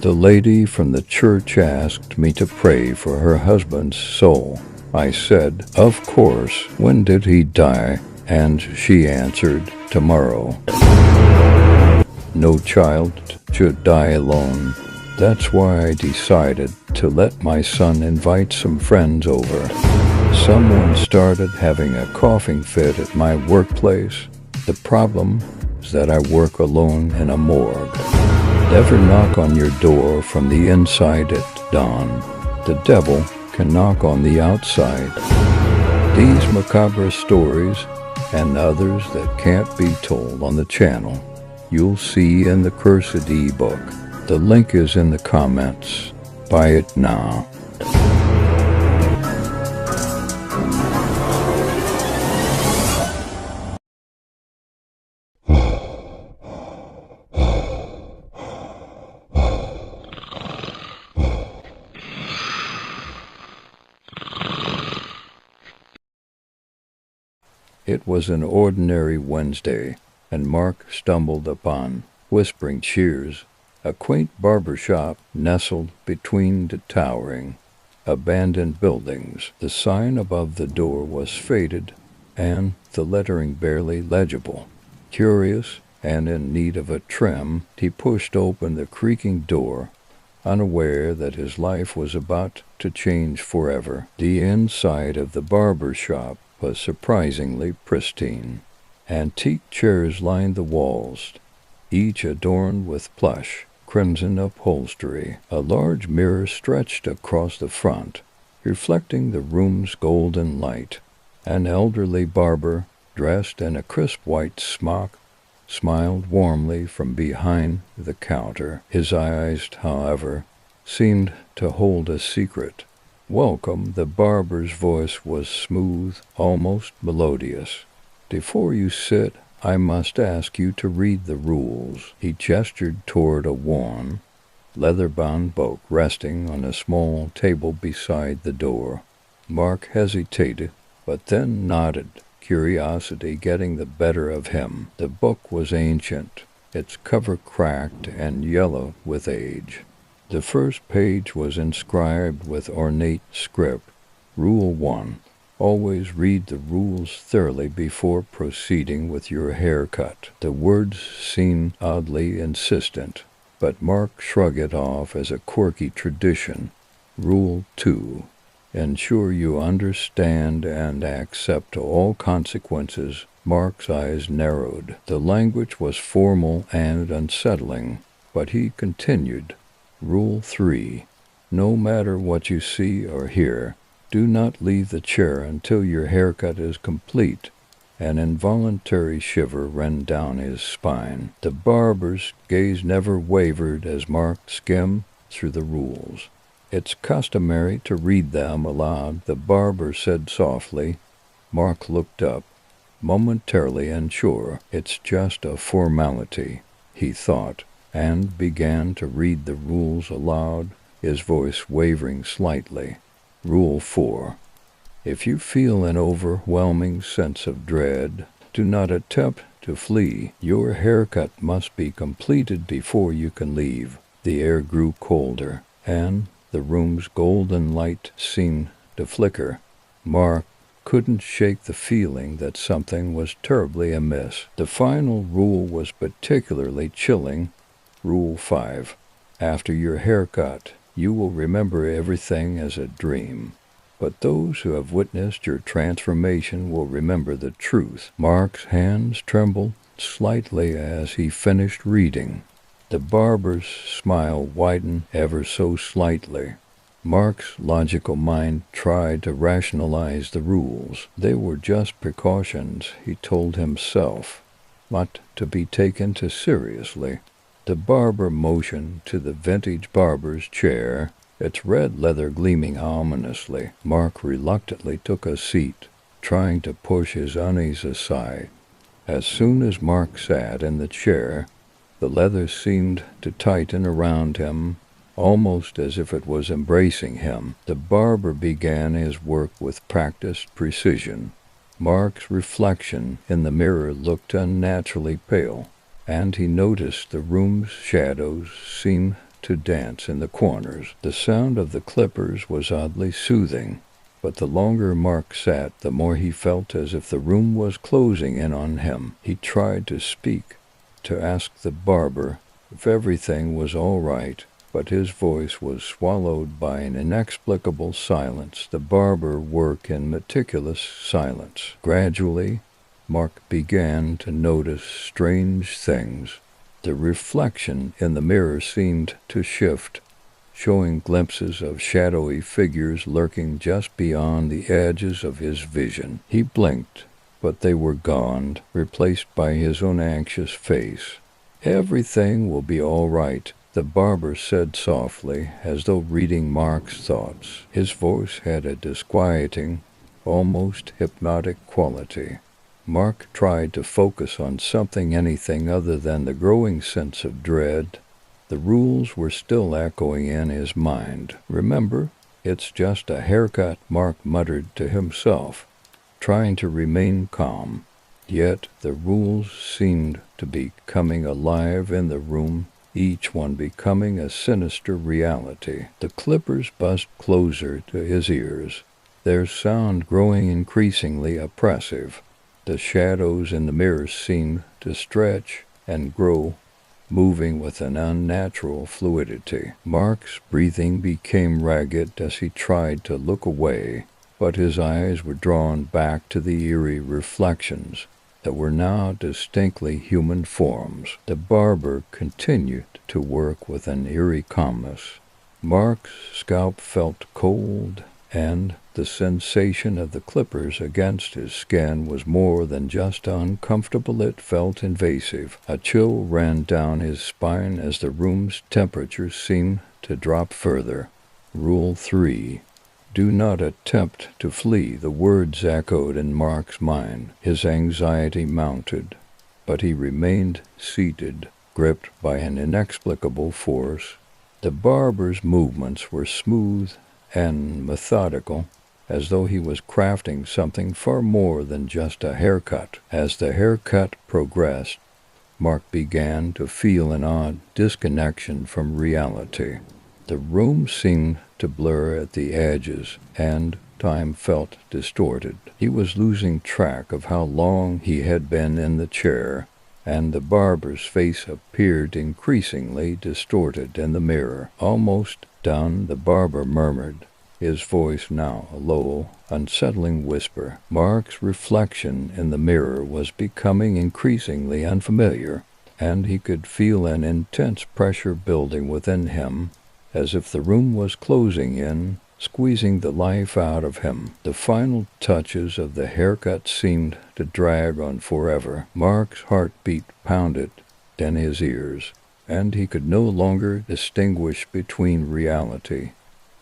The lady from the church asked me to pray for her husband's soul. I said, "Of course, when did he die?" And she answered, "Tomorrow." No child should die alone. That's why I decided to let my son invite some friends over. Someone started having a coughing fit at my workplace. The problem is that I work alone in a morgue. Never knock on your door from the inside at dawn. The devil can knock on the outside. These macabre stories and others that can't be told on the channel, you'll see in the Cursed ebook. The link is in the comments. Buy it now. It was an ordinary Wednesday, and Mark stumbled upon Whispering Shears, a quaint barbershop nestled between the towering, abandoned buildings. The sign above the door was faded, and the lettering barely legible. Curious and in need of a trim, he pushed open the creaking door, unaware that his life was about to change forever. The inside of the barber shop was surprisingly pristine. Antique chairs lined the walls, each adorned with plush, crimson upholstery. A large mirror stretched across the front, reflecting the room's golden light. An elderly barber, dressed in a crisp white smock, smiled warmly from behind the counter. His eyes, however, seemed to hold a secret. "Welcome," the barber's voice was smooth, almost melodious. "Before you sit, I must ask you to read the rules." He gestured toward a worn, leather-bound book resting on a small table beside the door. Mark hesitated, but then nodded, curiosity getting the better of him. The book was ancient, its cover cracked and yellow with age. The first page was inscribed with ornate script. Rule 1. Always read the rules thoroughly before proceeding with your haircut. The words seemed oddly insistent, but Mark shrugged it off as a quirky tradition. Rule 2. Ensure you understand and accept all consequences. Mark's eyes narrowed. The language was formal and unsettling, but he continued. Rule 3. No matter what you see or hear, do not leave the chair until your haircut is complete. An involuntary shiver ran down his spine. The barber's gaze never wavered as Mark skimmed through the rules. "It's customary to read them aloud," the barber said softly. Mark looked up, momentarily unsure. "It's just a formality," he thought, and began to read the rules aloud, his voice wavering slightly. Rule 4. If you feel an overwhelming sense of dread, do not attempt to flee. Your haircut must be completed before you can leave. The air grew colder, and the room's golden light seemed to flicker. Mark couldn't shake the feeling that something was terribly amiss. The final rule was particularly chilling. Rule 5. After your haircut, you will remember everything as a dream. But those who have witnessed your transformation will remember the truth. Mark's hands trembled slightly as he finished reading. The barber's smile widened ever so slightly. Mark's logical mind tried to rationalize the rules. They were just precautions, he told himself, not to be taken too seriously. The barber motioned to the vintage barber's chair, its red leather gleaming ominously. Mark reluctantly took a seat, trying to push his unease aside. As soon as Mark sat in the chair, the leather seemed to tighten around him, almost as if it was embracing him. The barber began his work with practiced precision. Mark's reflection in the mirror looked unnaturally pale, and he noticed the room's shadows seemed to dance in the corners. The sound of the clippers was oddly soothing, but the longer Mark sat, the more he felt as if the room was closing in on him. He tried to speak, to ask the barber if everything was all right, but his voice was swallowed by an inexplicable silence. The barber worked in meticulous silence. Gradually, Mark began to notice strange things. The reflection in the mirror seemed to shift, showing glimpses of shadowy figures lurking just beyond the edges of his vision. He blinked, but they were gone, replaced by his own anxious face. "Everything will be all right," the barber said softly, as though reading Mark's thoughts. His voice had a disquieting, almost hypnotic quality. Mark tried to focus on anything other than the growing sense of dread. The rules were still echoing in his mind. "Remember, it's just a haircut," Mark muttered to himself, trying to remain calm. Yet the rules seemed to be coming alive in the room, each one becoming a sinister reality. The clippers buzzed closer to his ears, their sound growing increasingly oppressive. The shadows in the mirror seemed to stretch and grow, moving with an unnatural fluidity. Mark's breathing became ragged as he tried to look away, but his eyes were drawn back to the eerie reflections that were now distinctly human forms. The barber continued to work with an eerie calmness. Mark's scalp felt cold, and the sensation of the clippers against his skin was more than just uncomfortable, it felt invasive. A chill ran down his spine as the room's temperature seemed to drop further. Rule 3. Do not attempt to flee. The words echoed in Mark's mind. His anxiety mounted, but he remained seated, gripped by an inexplicable force. The barber's movements were smooth and methodical, as though he was crafting something far more than just a haircut. As the haircut progressed, Mark began to feel an odd disconnection from reality. The room seemed to blur at the edges, and time felt distorted. He was losing track of how long he had been in the chair, and the barber's face appeared increasingly distorted in the mirror. "Almost done," the barber murmured, his voice now a low, unsettling whisper. Mark's reflection in the mirror was becoming increasingly unfamiliar, and he could feel an intense pressure building within him, as if the room was closing in, squeezing the life out of him. The final touches of the haircut seemed to drag on forever. Mark's heartbeat pounded in his ears, and he could no longer distinguish between reality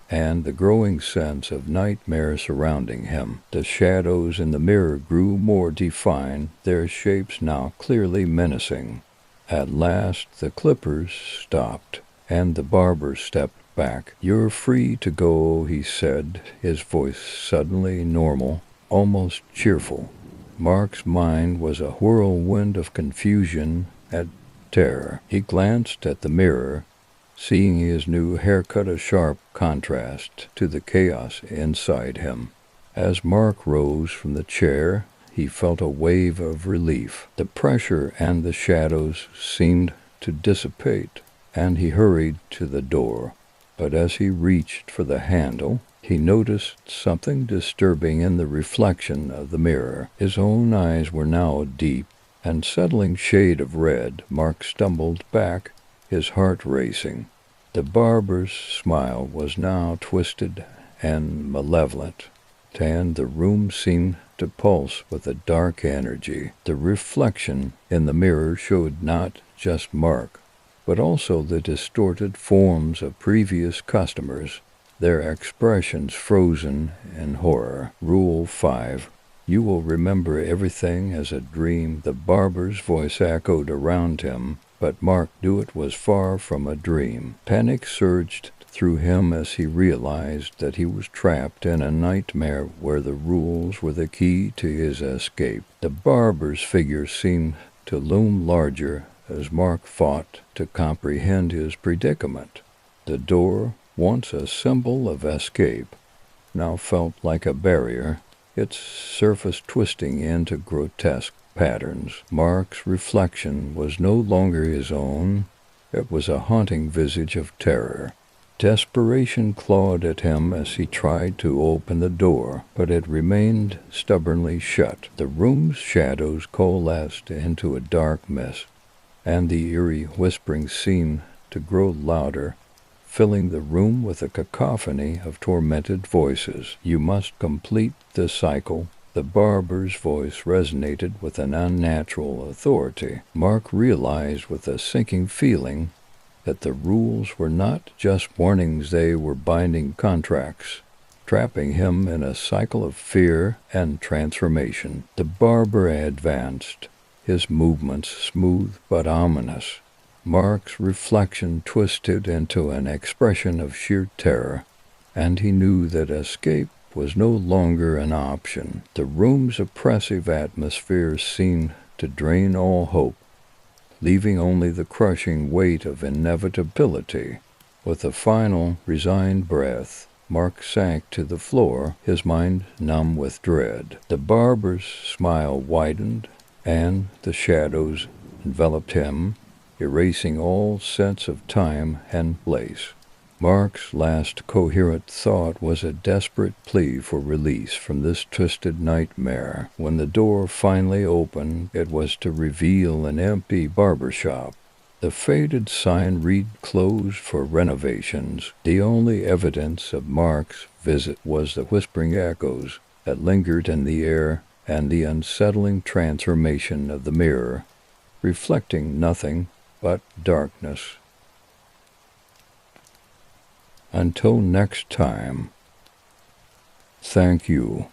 and the growing sense of nightmare surrounding him. The shadows in the mirror grew more defined, their shapes now clearly menacing. At last the clippers stopped, and the barber stepped back. "You're free to go," he said, his voice suddenly normal, almost cheerful. Mark's mind was a whirlwind of confusion and terror. He glanced at the mirror, seeing his new haircut a sharp contrast to the chaos inside him. As Mark rose from the chair, he felt a wave of relief. The pressure and the shadows seemed to dissipate, and he hurried to the door. But as he reached for the handle, he noticed something disturbing in the reflection of the mirror. His own eyes were now a deep and settling shade of red. Mark stumbled back, his heart racing. The barber's smile was now twisted and malevolent, and the room seemed to pulse with a dark energy. The reflection in the mirror showed not just Mark, but also the distorted forms of previous customers, their expressions frozen in horror. Rule 5. You will remember everything as a dream. The barber's voice echoed around him, but Mark knew it was far from a dream. Panic surged through him as he realized that he was trapped in a nightmare where the rules were the key to his escape. The barber's figure seemed to loom larger as Mark fought to comprehend his predicament. The door, once a symbol of escape, now felt like a barrier, its surface twisting into grotesque patterns. Mark's reflection was no longer his own. It was a haunting visage of terror. Desperation clawed at him as he tried to open the door, but it remained stubbornly shut. The room's shadows coalesced into a dark mist, and the eerie whispering seemed to grow louder, filling the room with a cacophony of tormented voices. "You must complete the cycle." The barber's voice resonated with an unnatural authority. Mark realized with a sinking feeling that the rules were not just warnings, they were binding contracts, trapping him in a cycle of fear and transformation. The barber advanced, his movements smooth but ominous. Mark's reflection twisted into an expression of sheer terror, and he knew that escape was no longer an option. The room's oppressive atmosphere seemed to drain all hope, leaving only the crushing weight of inevitability. With a final, resigned breath, Mark sank to the floor, his mind numb with dread. The barber's smile widened, and the shadows enveloped him, erasing all sense of time and place. Mark's last coherent thought was a desperate plea for release from this twisted nightmare. When the door finally opened, it was to reveal an empty barbershop. The faded sign read "Closed for renovations." The only evidence of Mark's visit was the whispering echoes that lingered in the air and the unsettling transformation of the mirror, reflecting nothing but darkness. Until next time, thank you.